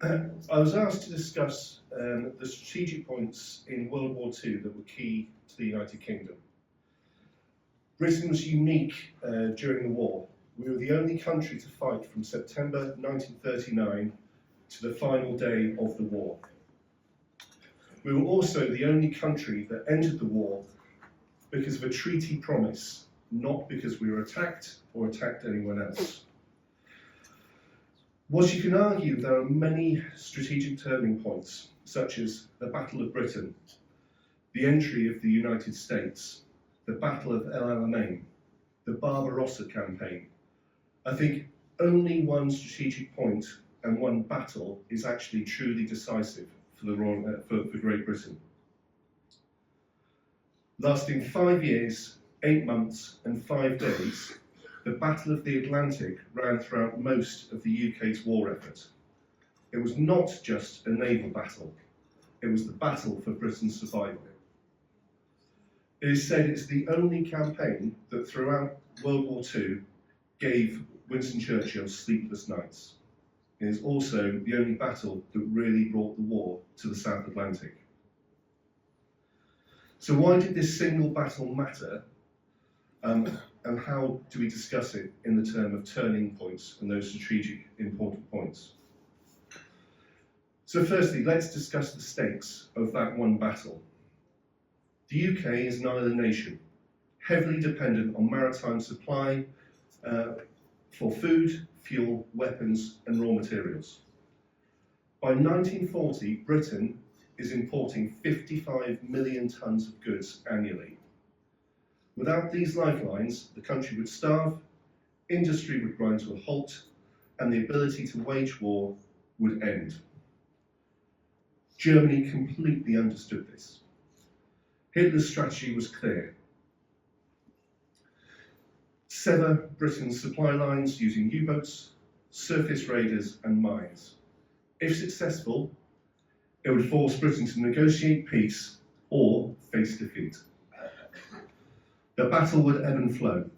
I was asked to discuss the strategic points in World War II that were key to the United Kingdom. Britain was unique during the war. We were the only country to fight from September 1939 to the final day of the war. We were also the only country that entered the war because of a treaty promise, not because we were attacked or attacked anyone else. Whilst you can argue there are many strategic turning points, such as the Battle of Britain, the entry of the United States, the Battle of El Alamein, the Barbarossa campaign, I think only one strategic point and one battle is actually truly decisive for Great Britain. Lasting 5 years, 8 months and 5 days, the Battle of the Atlantic ran throughout most of the UK's war effort. It was not just a naval battle, it was the battle for Britain's survival. It is said it's the only campaign that throughout World War II gave Winston Churchill sleepless nights. It is also the only battle that really brought the war to the South Atlantic. So why did this single battle matter? And how do we discuss it in the term of turning points and those strategic important points? So firstly, let's discuss the stakes of that one battle. The UK is an island nation, heavily dependent on maritime supply for food, fuel, weapons and raw materials. By 1940, Britain is importing 55 million tonnes of goods annually. Without these lifelines, the country would starve, industry would grind to a halt, and the ability to wage war would end. Germany completely understood this. Hitler's strategy was clear. Sever Britain's supply lines using U-boats, surface raiders and mines. If successful, it would force Britain to negotiate peace or face defeat. The battle would ebb and flow.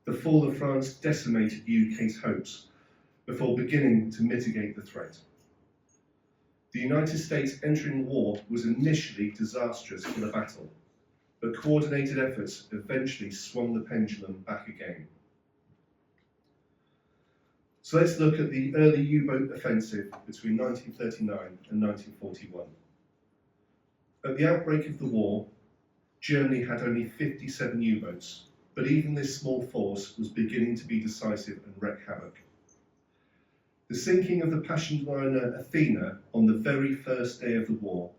The fall of France decimated the UK's hopes before beginning to mitigate the threat. The United States entering the war was initially disastrous for the battle, but coordinated efforts eventually swung the pendulum back again. So let's look at the early U-boat offensive between 1939 and 1941. At the outbreak of the war, Germany had only 57 U-boats, but even this small force was beginning to be decisive and wreak havoc. The sinking of the passenger liner Athena on the very first day of the war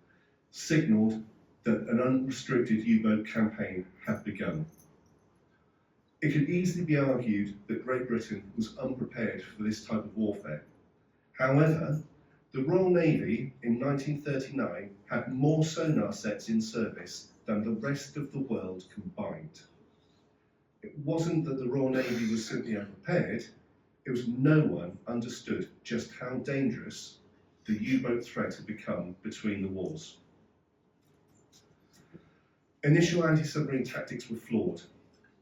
signalled that an unrestricted U-boat campaign had begun. It could easily be argued that Great Britain was unprepared for this type of warfare. However, the Royal Navy in 1939 had more sonar sets in service than the rest of the world combined. It wasn't that the Royal Navy was simply unprepared, it was no one understood just how dangerous the U-boat threat had become between the wars. Initial anti-submarine tactics were flawed,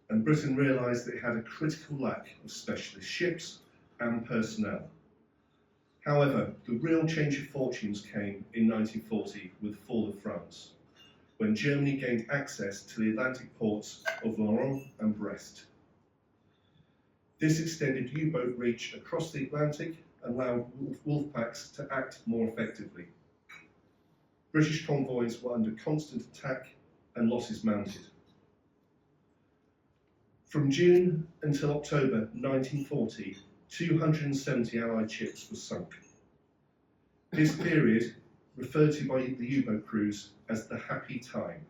and Britain realised that it had a critical lack of specialist ships and personnel. However, the real change of fortunes came in 1940 with the fall of France, when Germany gained access to the Atlantic ports of Lorient and Brest. This extended U-boat reach across the Atlantic and allowed wolf packs to act more effectively. British convoys were under constant attack and losses mounted. From June until October 1940, 270 Allied ships were sunk. This period, referred to by the U-boat crews as the happy time.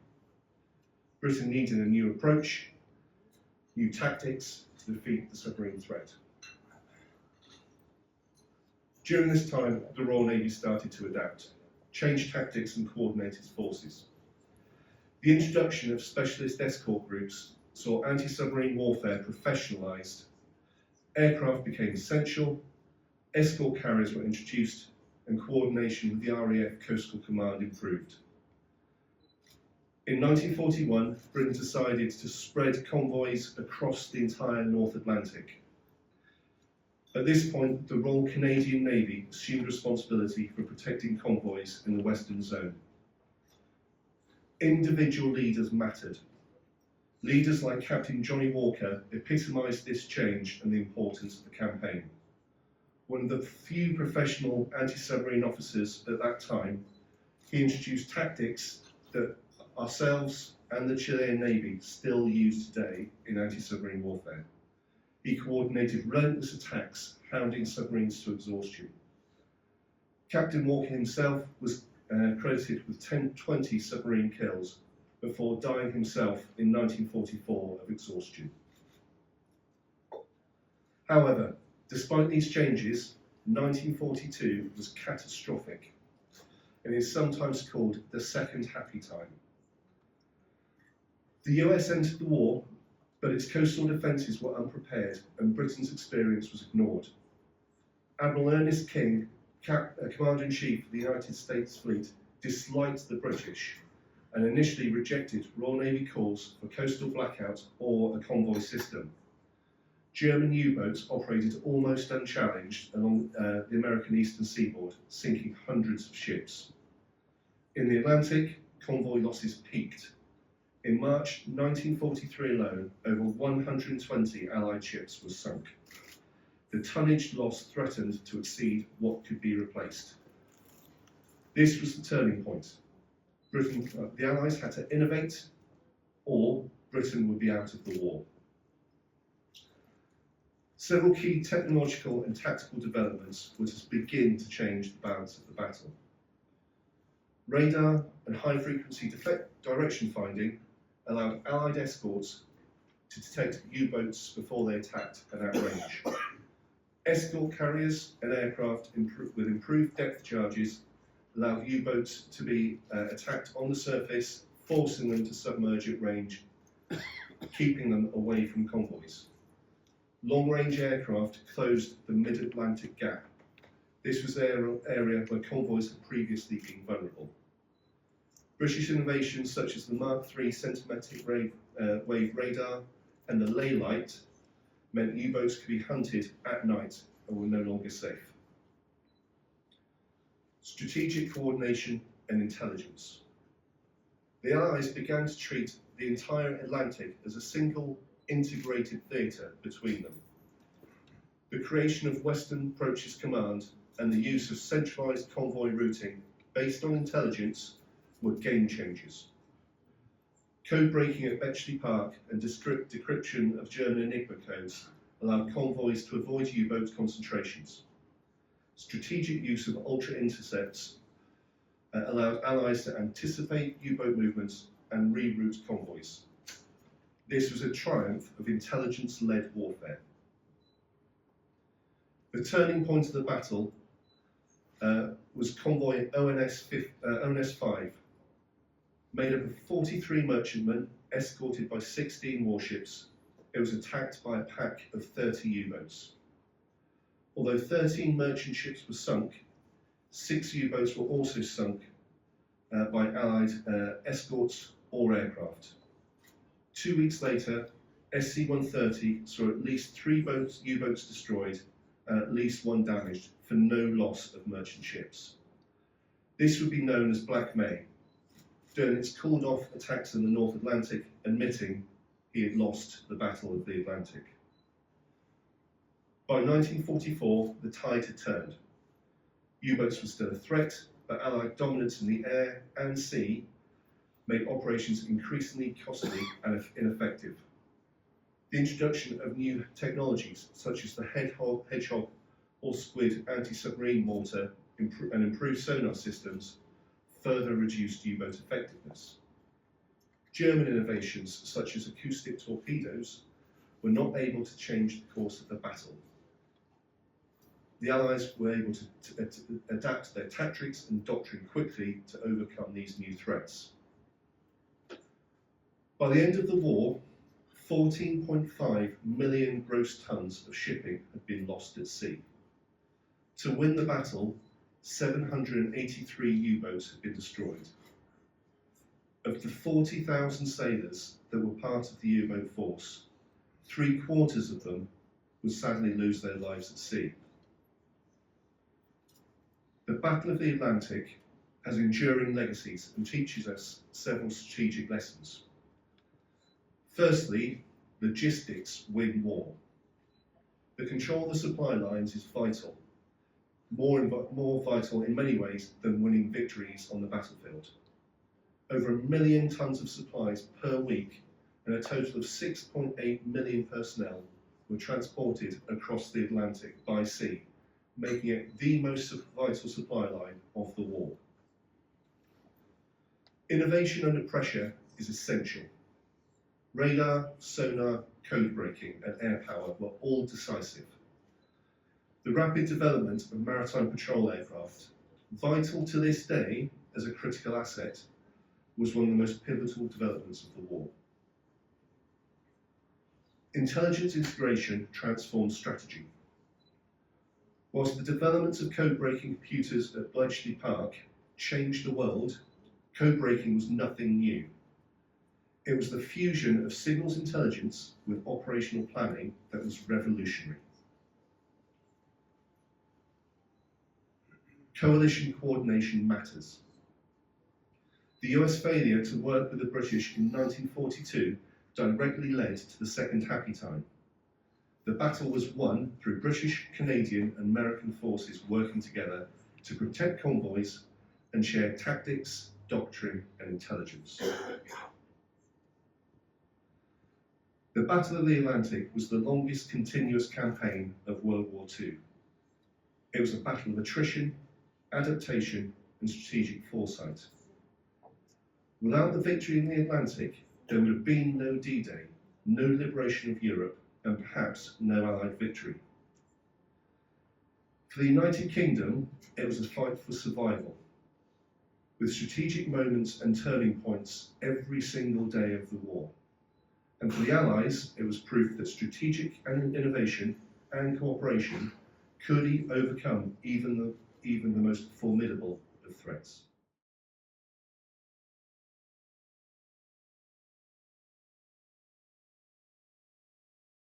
Britain needed a new approach, new tactics to defeat the submarine threat. During this time, the Royal Navy started to adapt, change tactics and coordinate its forces. The introduction of specialist escort groups saw anti-submarine warfare professionalised. Aircraft became essential, escort carriers were introduced, and coordination with the RAF Coastal Command improved. In 1941, Britain decided to spread convoys across the entire North Atlantic. At this point, the Royal Canadian Navy assumed responsibility for protecting convoys in the Western Zone. Individual leaders mattered. Leaders like Captain Johnny Walker epitomised this change and the importance of the campaign. One of the few professional anti-submarine officers at that time, he introduced tactics that ourselves and the Chilean Navy still use today in anti-submarine warfare. He coordinated relentless attacks, hounding submarines to exhaustion. Captain Walker himself was credited with 20 submarine kills before dying himself in 1944 of exhaustion. However, despite these changes, 1942 was catastrophic and is sometimes called the second happy time. The US entered the war, but its coastal defences were unprepared and Britain's experience was ignored. Admiral Ernest King, Commander-in-Chief of the United States Fleet, disliked the British and initially rejected Royal Navy calls for coastal blackout or a convoy system. German U-boats operated almost unchallenged along the American eastern seaboard, sinking hundreds of ships. In the Atlantic, convoy losses peaked. In March 1943 alone, over 120 Allied ships were sunk. The tonnage loss threatened to exceed what could be replaced. This was the turning point. The Allies had to innovate, or Britain would be out of the war. Several key technological and tactical developments were to begin to change the balance of the battle. Radar and high-frequency direction finding allowed Allied escorts to detect U-boats before they attacked and outrange. Escort carriers and aircraft with improved depth charges allowed U-boats to be attacked on the surface, forcing them to submerge at range, keeping them away from convoys. Long-range aircraft closed the mid-Atlantic gap. This was the area where convoys had previously been vulnerable. British innovations such as the Mark III centimetric wave radar and the ley light meant U-boats could be hunted at night and were no longer safe. Strategic coordination and intelligence. The Allies began to treat the entire Atlantic as a single integrated theatre between them. The creation of Western Approaches Command and the use of centralised convoy routing based on intelligence were game changers. Code breaking at Bletchley Park and decryption of German Enigma codes allowed convoys to avoid U-boat concentrations. Strategic use of ultra intercepts allowed Allies to anticipate U-boat movements and reroute convoys. This was a triumph of intelligence-led warfare. The turning point of the battle was convoy ONS 5, made up of 43 merchantmen escorted by 16 warships. It was attacked by a pack of 30 U-boats. Although 13 merchant ships were sunk, 6 U-boats were also sunk by Allied escorts or aircraft. 2 weeks later, SC-130 saw at least 3 U-boats destroyed and at least 1 damaged for no loss of merchant ships. This would be known as Black May. Dönitz called off attacks in the North Atlantic, admitting he had lost the Battle of the Atlantic. By 1944, the tide had turned. U-boats were still a threat, but Allied dominance in the air and sea made operations increasingly costly and ineffective. The introduction of new technologies, such as the Hedgehog or Squid anti-submarine mortar and improved sonar systems, further reduced U-boat effectiveness. German innovations, such as acoustic torpedoes, were not able to change the course of the battle. The Allies were able to adapt their tactics and doctrine quickly to overcome these new threats. By the end of the war, 14.5 million gross tons of shipping had been lost at sea. To win the battle, 783 U-boats had been destroyed. Of the 40,000 sailors that were part of the U-boat force, 3/4 of them would sadly lose their lives at sea. The Battle of the Atlantic has enduring legacies and teaches us several strategic lessons. Firstly, logistics win war. The control of the supply lines is vital, more vital in many ways than winning victories on the battlefield. Over 1 million tons of supplies per week and a total of 6.8 million personnel were transported across the Atlantic by sea, making it the most vital supply line of the war. Innovation under pressure is essential. Radar, sonar, code breaking and air power were all decisive. The rapid development of maritime patrol aircraft, vital to this day as a critical asset, was one of the most pivotal developments of the war. Intelligence integration transformed strategy. Whilst the development of code-breaking computers at Bletchley Park changed the world, code-breaking was nothing new. It was the fusion of signals intelligence with operational planning that was revolutionary. Coalition coordination matters. The US failure to work with the British in 1942 directly led to the Second Happy Time. The battle was won through British, Canadian and American forces working together to protect convoys and share tactics, doctrine and intelligence. The Battle of the Atlantic was the longest continuous campaign of World War II. It was a battle of attrition, adaptation and strategic foresight. Without the victory in the Atlantic, there would have been no D-Day, no liberation of Europe, and perhaps no Allied victory. For the United Kingdom, it was a fight for survival, with strategic moments and turning points every single day of the war. And for the Allies, it was proof that strategic and innovation and cooperation could overcome even the most formidable of threats.